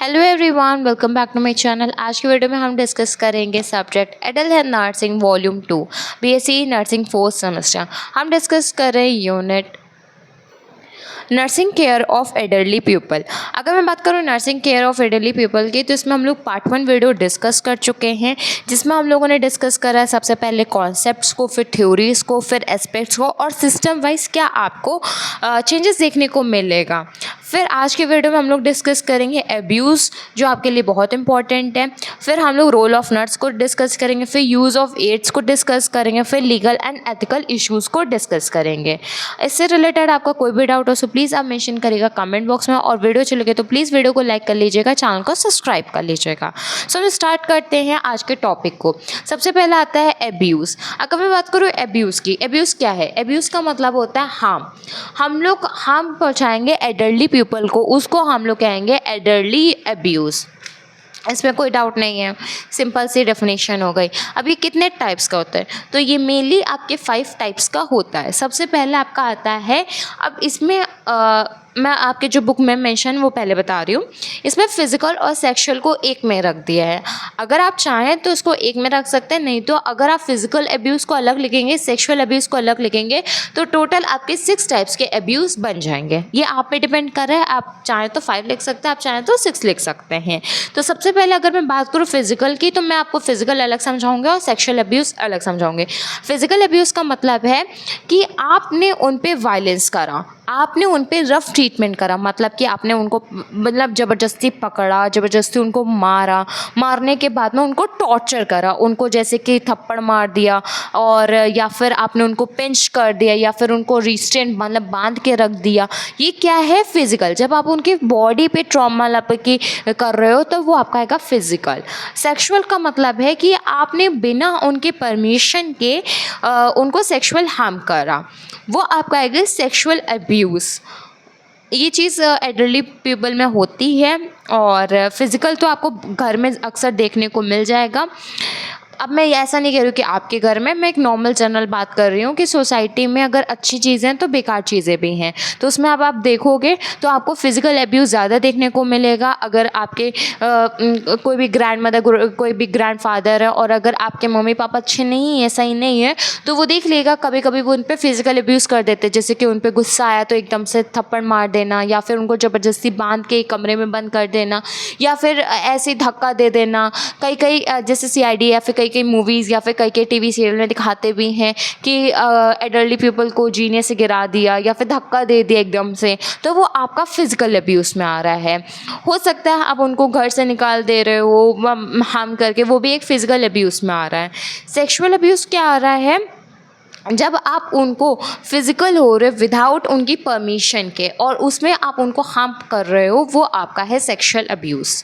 Hello everyone, welcome back to my channel. आज की video में हम डिस्कस करेंगे subject adult health nursing volume 2 BSc nursing fourth semester. हम डिस्कस कर रहे हैं unit nursing care of elderly people. अगर मैं बात करूँ nursing care of elderly people की, तो इसमें हम लोग पार्ट 1 वीडियो डिस्कस कर चुके हैं, जिसमें हम लोगों ने डिस्कस करा है सबसे पहले कॉन्सेप्ट्स को, फिर थ्योरीज को, फिर एस्पेक्ट्स को, और सिस्टम वाइज क्या आपको चेंजेस देखने को मिलेगा। फिर आज के वीडियो में हम लोग डिस्कस करेंगे एब्यूज़, जो आपके लिए बहुत इंपॉर्टेंट है। फिर हम लोग रोल ऑफ नर्स को डिस्कस करेंगे, फिर यूज़ ऑफ एड्स को डिस्कस करेंगे, फिर लीगल एंड एथिकल इश्यूज़ को डिस्कस करेंगे। इससे रिलेटेड आपका कोई भी डाउट हो तो प्लीज़ आप मेंशन करिएगा कमेंट बॉक्स में, और वीडियो अच्छी लगे तो प्लीज़ वीडियो को लाइक कर लीजिएगा, चैनल को सब्सक्राइब कर लीजिएगा। सो हम स्टार्ट करते हैं आज के टॉपिक को। सबसे पहला आता है एब्यूज़। अगर मैं बात करूँ एब्यूज़ की, एब्यूज़ क्या है? एब्यूज़ का मतलब होता है हार्म। हम लोग हार्म पहुँचाएंगे एडल्टली पीपल को, उसको हम लोग कहेंगे एडल्टली एब्यूज़। इसमें कोई डाउट नहीं है, सिंपल सी डेफिनेशन हो गई। अब ये कितने टाइप्स का होता है? तो ये मेनली आपके 5 टाइप्स का होता है। सबसे पहले आपका आता है, अब इसमें मैं आपके जो बुक में मेंशन वो पहले बता रही हूँ। इसमें फिजिकल और सेक्सुअल को एक में रख दिया है। अगर आप चाहें तो इसको एक में रख सकते हैं, नहीं तो अगर आप फिजिकल अब्यूज़ को अलग लिखेंगे, सेक्सुअल अब्यूज़ को अलग लिखेंगे, तो टोटल आपके 6 टाइप्स के अब्यूज़ बन जाएंगे। ये आप पे डिपेंड कर रहा है, आप चाहें तो 5 लिख सकते हैं, आप चाहें तो 6 लिख सकते हैं। तो सबसे पहले अगर मैं बात करूँ फिजिकल की, तो मैं आपको फिजिकल अलग समझाऊंगी और सेक्सुअल अब्यूज़ अलग समझाऊंगी। फिजिकल अब्यूज़ का मतलब है कि आपने उन पे वायलेंस करा, आपने उन पे रफ ट्रीटमेंट करा, मतलब कि आपने उनको मतलब ज़बरदस्ती पकड़ा, ज़बरदस्ती उनको मारा, मारने के बाद में उनको टॉर्चर करा, उनको जैसे कि थप्पड़ मार दिया, और या फिर आपने उनको पिंच कर दिया, या फिर उनको रिस्ट्रेंट मतलब बांध के रख दिया। ये क्या है? फिजिकल। जब आप उनकी बॉडी पे ट्रॉमा की कर रहे हो तो वो आपका आएगा फिजिकल। सेक्सुअल का मतलब है कि आपने बिना उनके परमिशन के उनको सेक्सुअल हार्म करा, वो आपका आएगा सेक्सुअल अब्यूज़। ये चीज़ एडल्टली पीपल में होती है, और फिज़िकल तो आपको घर में अक्सर देखने को मिल जाएगा। अब मैं ऐसा नहीं कह रही हूँ कि आपके घर में, मैं एक नॉर्मल जनरल बात कर रही हूँ कि सोसाइटी में अगर अच्छी चीज़ें हैं तो बेकार चीज़ें भी हैं, तो उसमें अब आप देखोगे तो आपको फिज़िकल अब्यूज़ ज़्यादा देखने को मिलेगा। अगर आपके कोई भी ग्रैंड मदर, कोई भी ग्रैंड फादर है, और अगर आपके मम्मी पापा अच्छे नहीं है, सही नहीं है, तो वो देख लेगा कभी कभी वो उन पर फिज़िकल अब्यूज़ कर देते, जैसे कि उन पर गुस्सा आया तो एकदम से थप्पड़ मार देना, या फिर उनको ज़बरदस्ती बांध के एक कमरे में बंद कर देना, या फिर ऐसे धक्का दे देना। कई कई जैसे CID या फिर कई मूवीज़ या फिर कई टीवी सीरियल में दिखाते भी हैं कि एडल्टली पीपल को जीने से गिरा दिया या फिर धक्का दे दिया एकदम से, तो वो आपका फिजिकल अब्यूज़ में आ रहा है। हो सकता है आप उनको घर से निकाल दे रहे हो हार्म करके, वो भी एक फिजिकल अब्यूज़ में आ रहा है। सेक्सुअल अब्यूज़ क्या आ रहा है? जब आप उनको फिजिकल हो रहे विदाउट उनकी परमिशन के, और उसमें आप उनको हार्म कर रहे हो, वो आपका है सेक्सुअल अब्यूज़।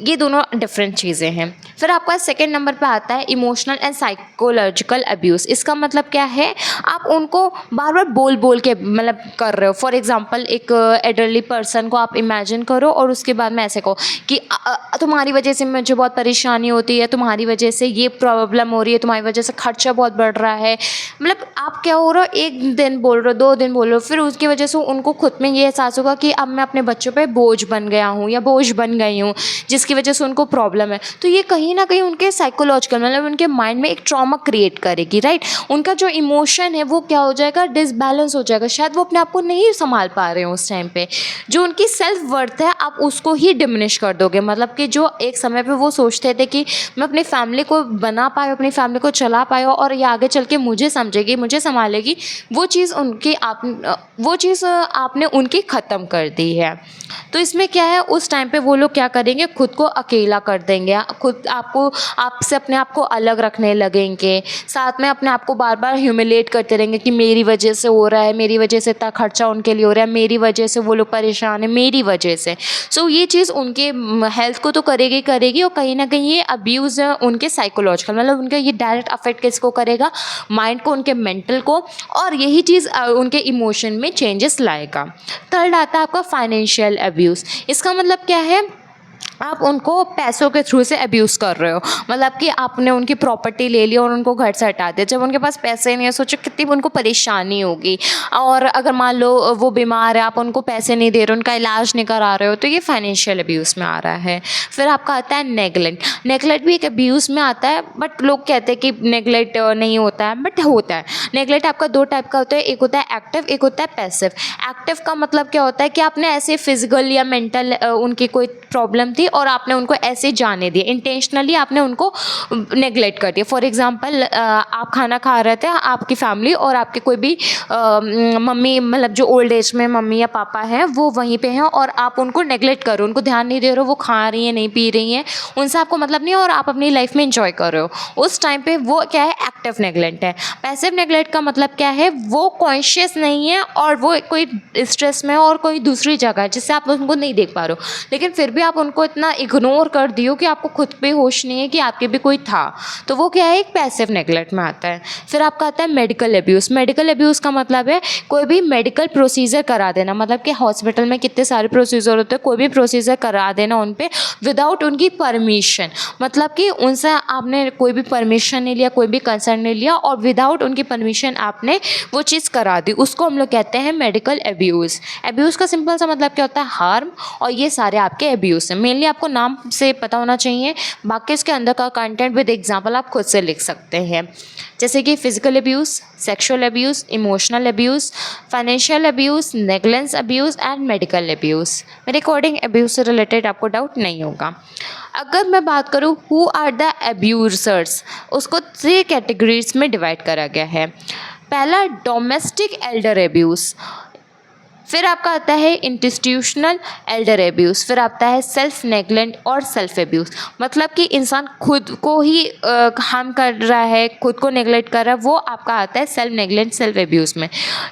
ये दोनों डिफरेंट चीज़ें हैं। फिर आपका सेकंड नंबर पे आता है इमोशनल एंड साइकोलॉजिकल अब्यूज़। इसका मतलब क्या है? आप उनको बार बार बोल बोल के मतलब कर रहे हो। फॉर एग्जांपल, एक एडल्टली पर्सन को आप इमेजिन करो, और उसके बाद में ऐसे कहो कि तुम्हारी वजह से मुझे बहुत परेशानी होती है, तुम्हारी वजह से ये प्रॉब्लम हो रही है, तुम्हारी वजह से खर्चा बहुत बढ़ रहा है। मतलब आप क्या हो रहे हो, एक दिन बोल रहे हो, 2 दिन बोल रहे हो, फिर उसकी वजह से उनको खुद में ये एहसास होगा कि अब मैं अपने बच्चों पे बोझ बन गया हूँ या बोझ बन गई हूँ, जिसकी वजह से उनको प्रॉब्लम है। तो ये कहीं ना कहीं उनके साइकोलॉजिकल मतलब उनके माइंड में एक ट्रॉमा क्रिएट करेगी, राइट। उनका जो इमोशन है वो क्या हो जाएगा? डिसबैलेंस हो जाएगा। शायद वो अपने आप को नहीं संभाल पा रहे हो उस टाइम पे। जो उनकी सेल्फ वर्थ है, आप उसको ही डिमिनिश कर दोगे। मतलब कि जो एक समय पे वो सोचते थे कि मैं अपनी फैमिली को बना पाया, अपनी फैमिली को चला पाया, और ये आगे चल के मुझे समझेगी, मुझे संभालेगी, वो चीज़ आपने उनकी ख़त्म कर दी है। तो इसमें क्या है, उस टाइम पे वो लोग क्या करेंगे? खुद को अकेला कर देंगे, खुद आपसे अपने आप को अलग रखने लगेंगे, साथ में अपने आप को बार बार ह्यूमिलेट करते रहेंगे कि मेरी वजह से हो रहा है, मेरी वजह से इतना खर्चा उनके लिए हो रहा है, मेरी वजह से वो लोग परेशान है, मेरी वजह से। सो ये चीज़ उनके हेल्थ को तो करेगी, और कहीं ना कहीं ये अब्यूज़ उनके साइकोलॉजिकल मतलब उनका ये डायरेक्ट अफेक्ट किसको करेगा? माइंड को, उनके मेंटल को, और यही चीज़ उनके इमोशन में चेंजेस लाएगा। थर्ड आता है आपका फाइनेंशियल अब्यूज़। इसका मतलब क्या है? आप उनको पैसों के थ्रू से अब्यूज़ कर रहे हो। मतलब कि आपने उनकी प्रॉपर्टी ले ली और उनको घर से हटा दिया। जब उनके पास पैसे नहीं है, सोचो कितनी उनको परेशानी होगी। और अगर मान लो वो बीमार है, आप उनको पैसे नहीं दे रहे, उनका इलाज नहीं करा रहे हो, तो ये फाइनेंशियल अब्यूज़ में आ रहा है। फिर आपका आता है नेगलेक्ट। नेगलेक्ट भी एक अब्यूज़ में आता है, बट लोग कहते हैं कि नेगलेक्ट नहीं होता है, बट होता है। नेगलेक्ट आपका 2 टाइप का होता है, एक होता है एक्टिव, एक होता है पैसिव। एक्टिव का मतलब क्या होता है कि आपने ऐसे फिजिकल या मेंटल उनकी कोई प्रॉब्लम थी और आपने उनको ऐसे जाने दिया, इंटेंशनली आपने उनको नेगलेक्ट कर दिया। फॉर एग्जांपल आप खाना खा रहे थे, आपकी फैमिली और आपके कोई भी मम्मी, मतलब जो ओल्ड एज में मम्मी या पापा हैं वो वहीं पे हैं और आप उनको नेगलेक्ट कर रहे हो, उनको ध्यान नहीं दे रहे हो, वो खा रही हैं नहीं पी रही हैं, उनसे आपको मतलब नहीं है और आप अपनी लाइफ में इंजॉय कर रहे हो, उस टाइम पे वो क्या है, एक्टिव नेगलेक्ट है। पैसिव नेगलेक्ट का मतलब क्या है, वो कॉन्शियस नहीं है और वो कोई स्ट्रेस में है और कोई दूसरी जगह है जिससे आप उनको नहीं देख पा रहे हो, लेकिन फिर भी आप उनको इतना इग्नोर कर दियो कि आपको खुद पे होश नहीं है कि आपके भी कोई था, तो वो क्या है, एक पैसिव नेगलेक्ट में आता है। फिर आपका आता है मेडिकल अब्यूज़। मेडिकल अब्यूज़ का मतलब है कोई भी मेडिकल प्रोसीजर करा देना, मतलब कि हॉस्पिटल में कितने सारे प्रोसीजर होते हैं, कोई भी प्रोसीजर करा देना उन पे विदाउट उनकी परमिशन, मतलब कि उनसे आपने कोई भी परमिशन नहीं लिया, कोई भी कंसर्न नहीं लिया और विदाउट उनकी परमिशन आपने वो चीज़ करा दी, उसको हम लोग कहते हैं मेडिकल अब्यूज़। अब्यूज़ का सिंपल सा मतलब क्या होता है, हार्म, और ये सारे आपके अब्यूज़ हैं। मेनली आपको नाम से पता होना चाहिए, बाकी इसके अंदर का कंटेंट विद एग्जांपल आप खुद से लिख सकते हैं, जैसे कि physical abuse, sexual abuse, emotional abuse, financial abuse, negligence abuse and medical abuse. मेरे अकॉर्डिंग अब्यूज़ से रिलेटेड आपको डाउट नहीं होगा। अगर मैं बात करूँ हु आर द अब्यूज़र्स, उसको 3 कैटेगरीज में डिवाइड करा गया है। पहला डोमेस्टिक एल्डर अब्यूज़, फिर आपका आता है इंस्टीट्यूशनल एल्डर अब्यूज़, फिर आता है सेल्फ नेगलेक्ट और सेल्फ अब्यूज़, मतलब कि इंसान खुद को ही हार्म कर रहा है, खुद को नेगलेक्ट कर रहा है, वो आपका आता है सेल्फ नेगलेक्ट सेल्फ अब्यूज़ में।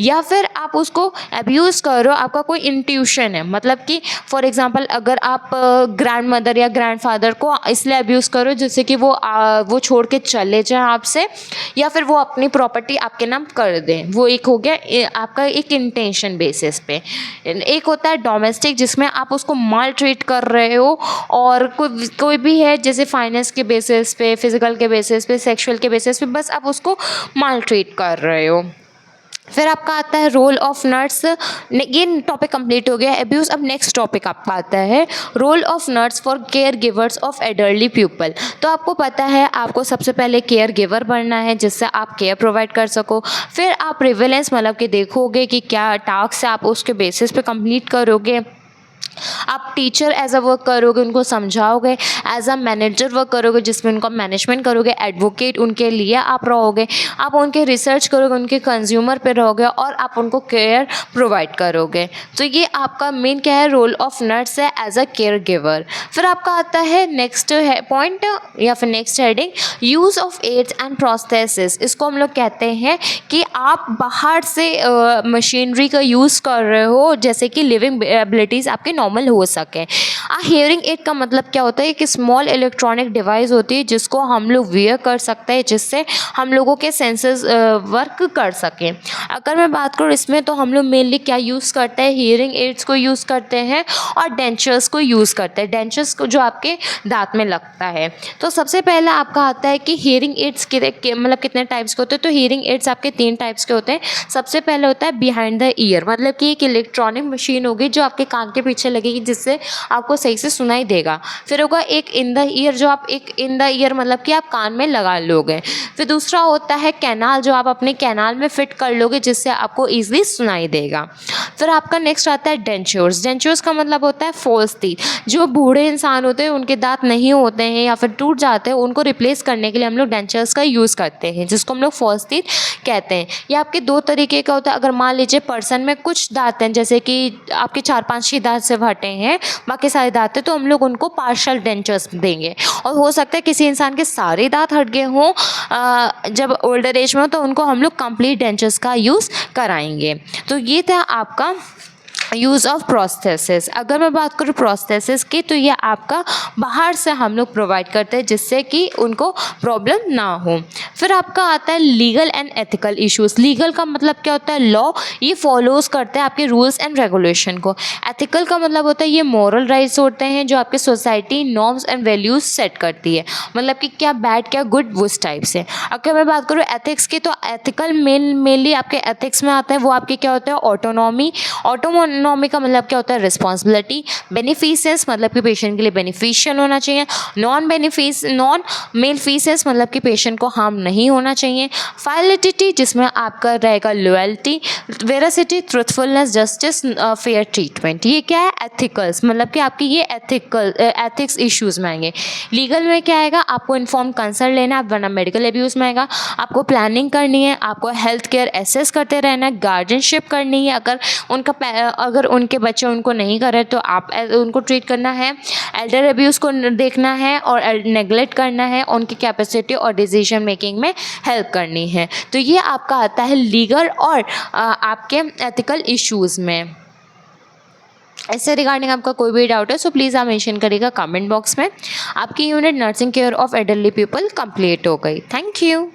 या फिर आप उसको अब्यूज़ कर रहे हो, आपका कोई इंट्यूशन है, मतलब कि फॉर एग्जांपल अगर आप ग्रैंड मदर या ग्रैंड फादर को इसलिए अब्यूज़ करो जिससे कि वो छोड़ के चले जाएं आपसे, या फिर वो अपनी प्रॉपर्टी आपके नाम कर दें, वो एक हो गया आपका एक इंटेंशन बेसिस पे। एक होता है डोमेस्टिक, जिसमें आप उसको माल ट्रीट कर रहे हो, और कोई भी है जैसे फाइनेंस के बेसिस पे, फिजिकल के बेसिस पे, सेक्सुअल के बेसिस पे, बस आप उसको माल ट्रीट कर रहे हो। फिर आपका आता है रोल ऑफ नर्स। ये टॉपिक कंप्लीट हो गया अब्यूज़। अब नेक्स्ट टॉपिक आपका आता है role of nurse for caregivers of elderly people. तो आपको पता है आपको सबसे पहले केयर गिवर बनना है जिससे आप केयर प्रोवाइड कर सको। फिर आप प्रिविलेंस मतलब कि देखोगे कि क्या टास्क है, आप उसके बेसिस पे कंप्लीट करोगे। आप टीचर एज अ वर्क करोगे, उनको समझाओगे। एज अ मैनेजर वर्क करोगे जिसमें उनका मैनेजमेंट करोगे। एडवोकेट उनके लिए आप रहोगे। आप उनके रिसर्च करोगे, उनके कंज्यूमर पे रहोगे और आप उनको केयर प्रोवाइड करोगे। तो ये आपका मेन क्या है, रोल ऑफ नर्स है एज अ केयर गिवर। फिर आपका आता है नेक्स्ट है पॉइंट या फिर next heading, use of aids and prosthesis. इसको हम लोग कहते हैं कि आप बाहर से मशीनरी का यूज़ कर रहे हो जैसे कि लिविंग एबिलिटीज़ आपके नॉर्मल हो सके। हियरिंग एड का मतलब क्या होता है, एक स्मॉल इलेक्ट्रॉनिक डिवाइस होती है जिसको हम लोग वियर कर सकते हैं जिससे हम लोगों के सेंसेस वर्क कर सकें। अगर मैं बात करूँ इसमें तो हम लोग मेनली क्या यूज़ करते हैं, हियरिंग एड्स को यूज़ करते हैं और डेंचर्स को यूज़ करते हैं। डेंचर्स को जो आपके दांत में लगता है। तो सबसे पहले आपका आता है कि हियरिंग एड्स मतलब कितने टाइप्स के होते हैं। तो हियरिंग एड्स आपके 3 टाइप्स के होते हैं। सबसे पहले होता है बिहाइंड द ईयर, मतलब कि एक इलेक्ट्रॉनिक मशीन होगी जो आपके कान के पीछे लगेगी जिससे आपको सही से सुनाई देगा। फिर होगा एक इन द ईयर, जो आप एक इन द ईयर मतलब कि आप कान में लगा लोगे। फिर दूसरा होता है कैनाल, जो आप अपने कैनाल में फिट कर लोगे जिससे आपको ईजिली सुनाई देगा। फिर आपका नेक्स्ट आता है डेंचर्स। डेंचर्स का मतलब होता है फॉल्स टीथ। जो बूढ़े इंसान होते हैं उनके दांत नहीं होते हैं या फिर टूट जाते हैं, उनको रिप्लेस करने के लिए हम लोग डेंचर्स का यूज़ करते हैं जिसको हम लोग फॉल्स टीथ कहते हैं। ये आपके 2 तरीके का होता है। अगर मान लीजिए पर्सन में कुछ दांत हैं, जैसे कि आपके 4-5 ही दांत से हटे हैं, बाकी सारे दांत हैं, तो हम लोग उनको पार्शियल डेंचर्स देंगे। और हो सकता है किसी इंसान के सारे दांत हट गए हों जब ओल्डर एज में हो, तो उनको हम लोग कंप्लीट डेंचर्स का यूज़ कराएंगे। तो ये था आपका यूज़ ऑफ प्रोस्थेसिस। अगर मैं बात करूँ प्रोस्थेसिस की, तो ये आपका बाहर से हम लोग प्रोवाइड करते हैं जिससे कि उनको प्रॉब्लम ना हो। फिर आपका आता है legal and ethical issues. Legal का मतलब क्या होता है? लॉ, ये फॉलोज करते हैं आपके रूल्स एंड रेगुलेशन को। एथिकल का मतलब होता है ये मॉरल राइट्स होते हैं जो आपके society norms and values set करती है, मतलब कि क्या बैड क्या गुड उस टाइप से। अगर मैं बात करूँ एथिक्स की, तो एथिकल मेनली आपके एथिक्स में आता है वो आपके क्या होता है? ऑटोनॉमी। ऑटोनॉमी का मतलब क्या होता है? रिस्पॉन्सिबिलिटी। बेनिफिशियंस मतलब कि पेशेंट के लिए बेनिफिशियल होना चाहिए। नॉन मेलफिशियंस मतलब कि पेशेंट को हार्म नहीं होना चाहिए। फाइलिटी जिसमें आपका रहेगा loyalty. Veracity, truthfulness, justice, fair treatment. ये क्या है? एथिकल्स, मतलब कि आपकी ये एथिक्स इश्यूज में आएंगे। लीगल में क्या आएगा? आपको इन्फॉर्म कंसल्ट लेना, वरना मेडिकल एब्यूज़ में आएगा। आपको प्लानिंग करनी है, आपको हेल्थ केयर एसेस करते रहना है, गार्जियनशिप करनी है। अगर उनके बच्चे उनको नहीं करे तो आप उनको ट्रीट करना है। एल्डर एब्यूज़ को देखना है और नेग्लेक्ट करना है, उनकी कैपेसिटी और डिसीजन मेकिंग में हेल्प करनी है। तो ये आपका आता है लीगल और आपके एथिकल इश्यूज़ में। इससे रिगार्डिंग आपका कोई भी डाउट है सो प्लीज़ आप मेंशन करिएगा कमेंट बॉक्स में। आपकी unit nursing care of elderly people complete हो गई। Thank you.